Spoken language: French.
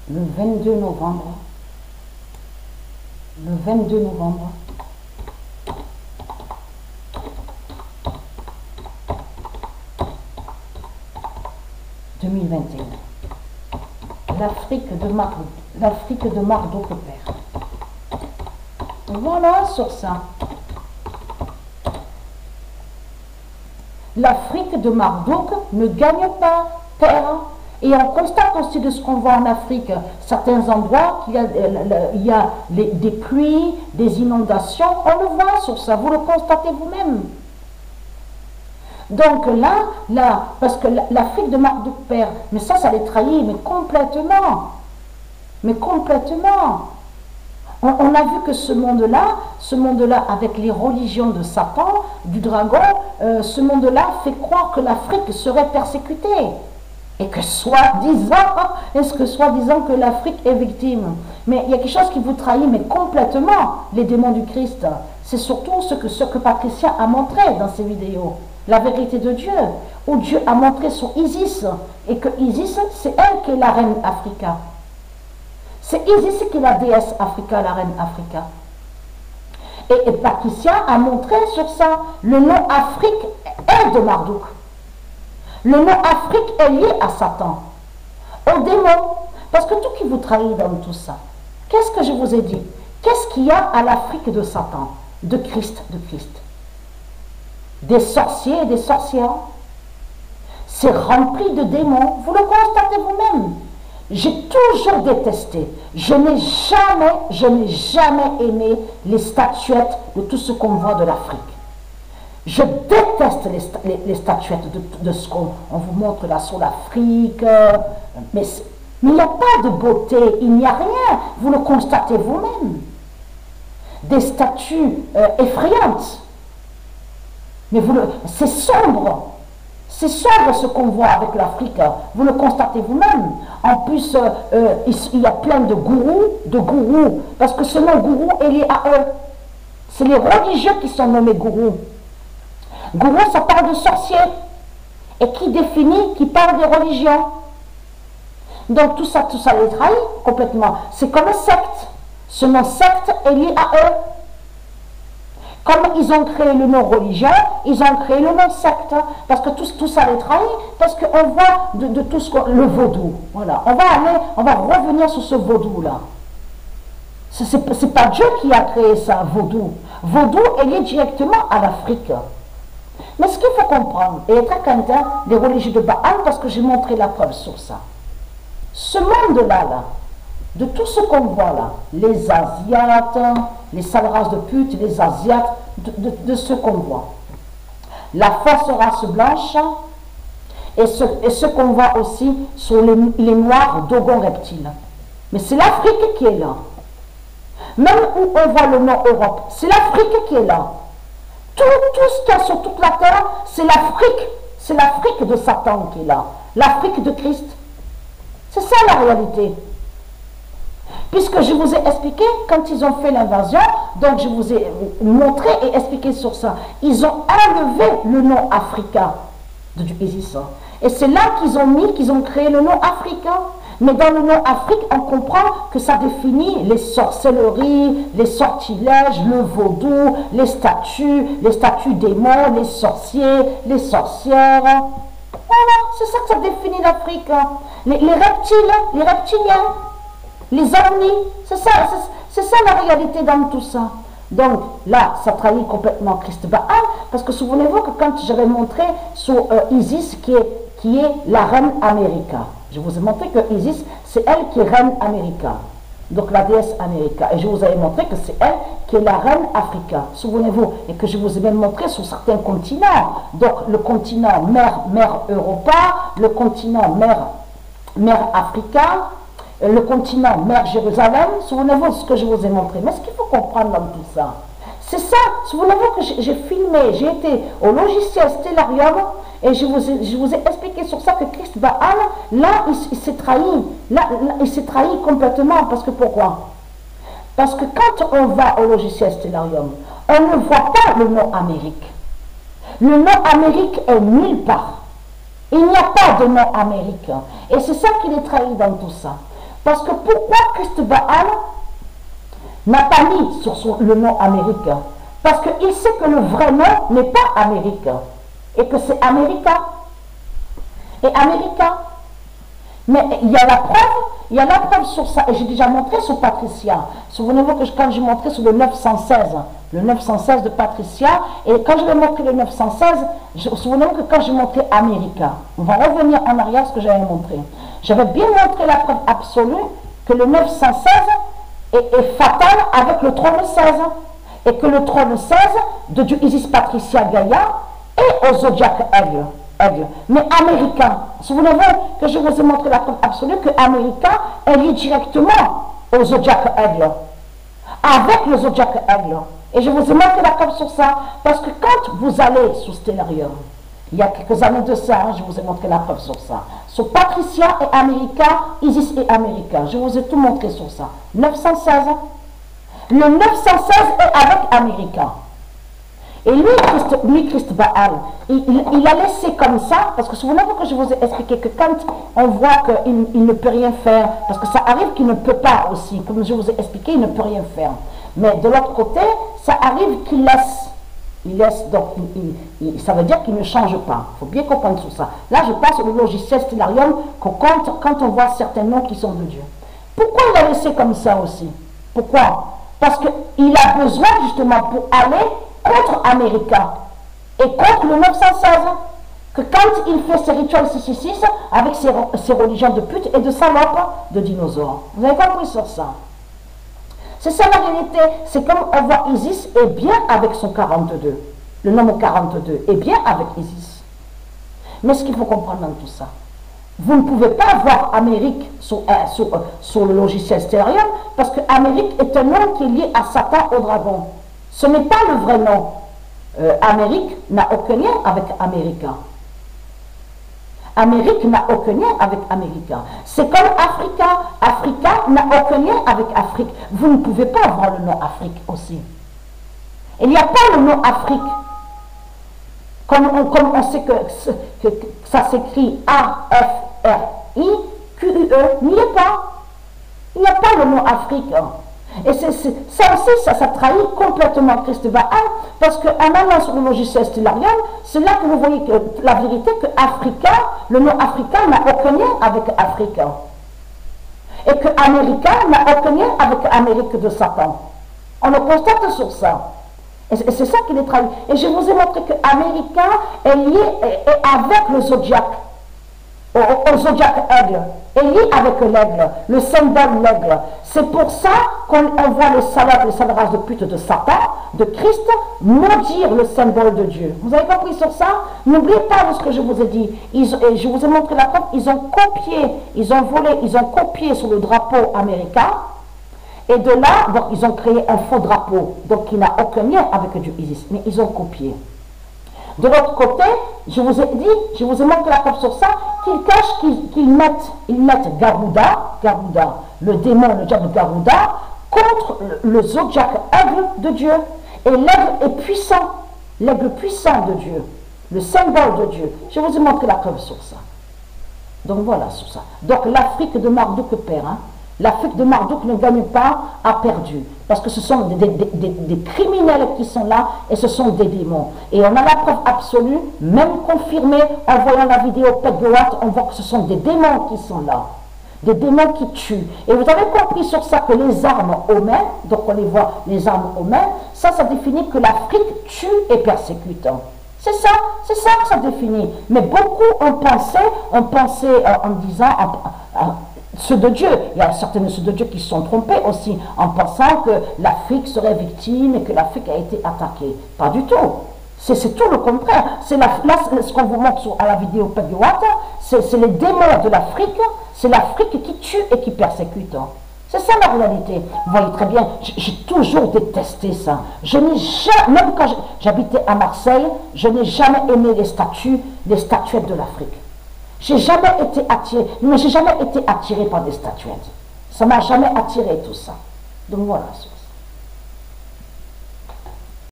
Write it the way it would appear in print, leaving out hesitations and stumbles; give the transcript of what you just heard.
le 22 novembre, le 22 novembre 2021. L'Afrique de Marduk Père. Voilà sur ça. L'Afrique de Marduk ne gagne pas, Père. Et on constate aussi de ce qu'on voit en Afrique, certains endroits, qu'il y a des pluies, des inondations. On le voit sur ça, vous le constatez vous-même. Donc là, parce que l'Afrique de Marduk Père, mais ça les trahit, mais complètement. Mais complètement. On a vu que ce monde-là, avec les religions de Satan, du dragon, ce monde-là fait croire que l'Afrique serait persécutée. Et que soi-disant que l'Afrique est victime. Mais il y a quelque chose qui vous trahit, mais complètement, les démons du Christ. C'est surtout ce que Patricia a montré dans ses vidéos. La vérité de Dieu, où Dieu a montré son Isis, et que Isis, c'est elle qui est la reine Africa. C'est Isis qui est la déesse Africa, la reine Africa. Et Patricia a montré sur ça, le nom Afrique est de Marduk. Le nom Afrique est lié à Satan, au démon. Parce que tout qui vous trahit dans tout ça, qu'est-ce que je vous ai dit? Qu'est-ce qu'il y a à l'Afrique de Satan, de Christ, des sorciers et des sorcières? C'est rempli de démons, vous le constatez vous-même. J'ai toujours détesté, je n'ai jamais aimé les statuettes de tout ce qu'on voit de l'Afrique. Je déteste les statuettes de ce qu'on vous montre là sur l'Afrique, mais il n'y a pas de beauté, il n'y a rien, vous le constatez vous-même. Des statues effrayantes, mais c'est sombre ce qu'on voit avec l'Afrique, vous le constatez vous-même. En plus, il y a plein de gourous, parce que ce nom gourou est lié à eux. C'est les religieux qui sont nommés gourous. Gourou, ça parle de sorcier. Et qui parle de religion. Donc tout ça les trahit complètement. C'est comme une secte. Ce nom secte est lié à eux. Comme ils ont créé le nom religion, ils ont créé le nom secte. Parce que tout ça les trahit. Parce qu'on voit de tout ce le vaudou. Voilà. On va revenir sur ce vaudou-là. C'est pas Dieu qui a créé ça, vaudou. Vaudou est lié directement à l'Afrique. Mais ce qu'il faut comprendre, et être attentif des religieux de Baal, parce que j'ai montré la preuve sur ça. Ce monde-là, de tout ce qu'on voit là, les Asiates, les sales races de putes, les Asiates, de ce qu'on voit. La fausse race blanche, et ce qu'on voit aussi sur les noirs dogons reptiles. Mais c'est l'Afrique qui est là. Même où on voit le nom Europe, c'est l'Afrique qui est là. Tout ce qu'il y a sur toute la terre, c'est l'Afrique. C'est l'Afrique de Satan qui est là. L'Afrique de Christ. C'est ça la réalité. Puisque je vous ai expliqué, quand ils ont fait l'invasion, donc je vous ai montré et expliqué sur ça, ils ont enlevé le nom africain du Isis. Et c'est là qu'ils ont créé le nom africain. Mais dans le nom Afrique, on comprend que ça définit les sorcelleries, les sortilèges, le vaudou, les statues démons, les sorciers, les sorcières. Voilà, c'est ça que ça définit l'Afrique. Les reptiliens, les ovnis, c'est ça la réalité dans tout ça. Donc là, ça trahit complètement Christ Baal, parce que souvenez-vous que quand j'avais montré sur Isis qui est la reine América, je vous ai montré que Isis, c'est elle qui est reine América, donc la déesse América, et je vous avais montré que c'est elle qui est la reine Africa, souvenez-vous, et que je vous ai même montré sur certains continents, donc le continent mère Europa, le continent mère Africa, le continent mère Jérusalem, souvenez-vous de ce que je vous ai montré. Mais ce qu'il faut comprendre dans tout ça, c'est ça, souvenez-vous que j'ai filmé, j'ai été au logiciel Stellarium, et je vous ai expliqué sur ça que Christ Baal, là, il s'est trahi. Là, il s'est trahi complètement. Parce que pourquoi? Parce que quand on va au logiciel Stellarium, on ne voit pas le nom Amérique. Le nom Amérique est nulle part. Il n'y a pas de nom Amérique. Et c'est ça qui les trahit dans tout ça. Parce que pourquoi Christ Baal n'a pas mis sur le nom américain? Parce qu'il sait que le vrai nom n'est pas américain. Et que c'est américain. Et américain. Mais il y a la preuve sur ça. Et j'ai déjà montré sur Patricia. Souvenez-vous que quand j'ai montré sur le 916 de Patricia, et quand je vais montrer le 916, souvenez-vous que quand j'ai montré américain, on va revenir en arrière à ce que j'avais montré. J'avais bien montré la preuve absolue que le 916 est fatal avec le trône 16. Et que le trône 16 de Dieu Isis Patricia Gaïa est au zodiaque aigle. Mais américain. Souvenez-vous que je vous ai montré la preuve absolue que américain est lié directement au zodiaque aigle. Avec le zodiaque aigle. Et je vous ai montré la preuve sur ça. Parce que quand vous allez sous Stellarium, il y a quelques années de ça, je vous ai montré la preuve sur ça. Sur Patricia et américain, Isis et américain. Je vous ai tout montré sur ça. 916. Le 916 est avec américain. Et lui, Christ Baal, il a laissé comme ça, parce que souvenez-vous que je vous ai expliqué que quand on voit qu'il ne peut rien faire, parce que ça arrive qu'il ne peut pas aussi, comme je vous ai expliqué, il ne peut rien faire. Mais de l'autre côté, ça arrive qu'il laisse. Il laisse, donc ça veut dire qu'il ne change pas. Il faut bien comprendre tout ça. Là, je passe au logiciel Stellarium qu'on compte quand on voit certains noms qui sont de Dieu. Pourquoi il a laissé comme ça aussi? Pourquoi? Parce qu'il a besoin justement pour aller contre américain et contre le 916. Que quand il fait ses rituels 666 avec ses religions de pute et de salopes de dinosaures. Vous avez compris sur ça? C'est ça la réalité. C'est comme on voit Isis est bien avec son 42. Le nombre 42 est bien avec Isis. Mais ce qu'il faut comprendre dans tout ça, vous ne pouvez pas voir Amérique sur le logiciel Stellarium parce que Amérique est un nom qui est lié à Satan au dragon. Ce n'est pas le vrai nom. Amérique n'a aucun lien avec Américain. Amérique n'a aucun lien avec Américain. C'est comme Africain. Africain n'a aucun lien avec Afrique. Vous ne pouvez pas avoir le nom Afrique aussi. Il n'y a pas le nom Afrique. Comme on sait que ça s'écrit A-F-R-I-Q-U-E, il n'y a pas. Il n'y a pas le nom Afrique. Et ça aussi, ça trahit complètement Christ Baal, parce qu'en allant sur le logiciel Stellarium, c'est là que vous voyez que la vérité que Africain, le nom Africain n'a aucun lien avec Africain. Et que Américain n'a aucun lien avec Amérique de Satan. On le constate sur ça. Et c'est ça qui les trahit. Et je vous ai montré que Américain est lié avec le zodiaque. Au zodiaque aigle, est lié avec l'aigle, le symbole l'aigle. C'est pour ça qu'on voit les salarages de pute de Satan, de Christ, maudire le symbole de Dieu. Vous avez compris sur ça? N'oubliez pas ce que je vous ai dit. Je vous ai montré la preuve, ils ont copié, ils ont volé, ils ont copié sur le drapeau américain. Et de là, donc, ils ont créé un faux drapeau, donc qui n'a aucun lien avec Dieu Isis, mais ils ont copié. De l'autre côté, je vous ai dit, je vous ai montré la preuve sur ça, qu'ils cachent, qu'ils mettent Garuda, le démon, le diable Garuda, contre le zodiaque aigle de Dieu. Et l'aigle est puissant, l'aigle puissant de Dieu, le symbole de Dieu. Je vous ai montré la preuve sur ça. Donc voilà sur ça. Donc l'Afrique de Marduk perd, hein. L'Afrique de Marduk ne gagne pas, a perdu. Parce que ce sont des criminels qui sont là et ce sont des démons. Et on a la preuve absolue, même confirmée, en voyant la vidéo Pegawat, on voit que ce sont des démons qui sont là. Des démons qui tuent. Et vous avez compris sur ça que les armes aux mains, donc on les voit, les armes aux mains, ça définit que l'Afrique tue et persécute. C'est ça que ça définit. Mais beaucoup ont pensé en disant... ceux de Dieu, il y a certains ceux de Dieu qui se sont trompés aussi en pensant que l'Afrique serait victime et que l'Afrique a été attaquée. Pas du tout. C'est tout le contraire. Là, ce qu'on vous montre à la vidéo Pegawat, c'est les démons de l'Afrique, c'est l'Afrique qui tue et qui persécute. C'est ça la réalité. Vous voyez très bien, j'ai toujours détesté ça. Je n'ai jamais, même quand j'habitais à Marseille, je n'ai jamais aimé les statuettes de l'Afrique. J'ai jamais été attiré par des statuettes. Ça m'a jamais attiré tout ça. Donc voilà.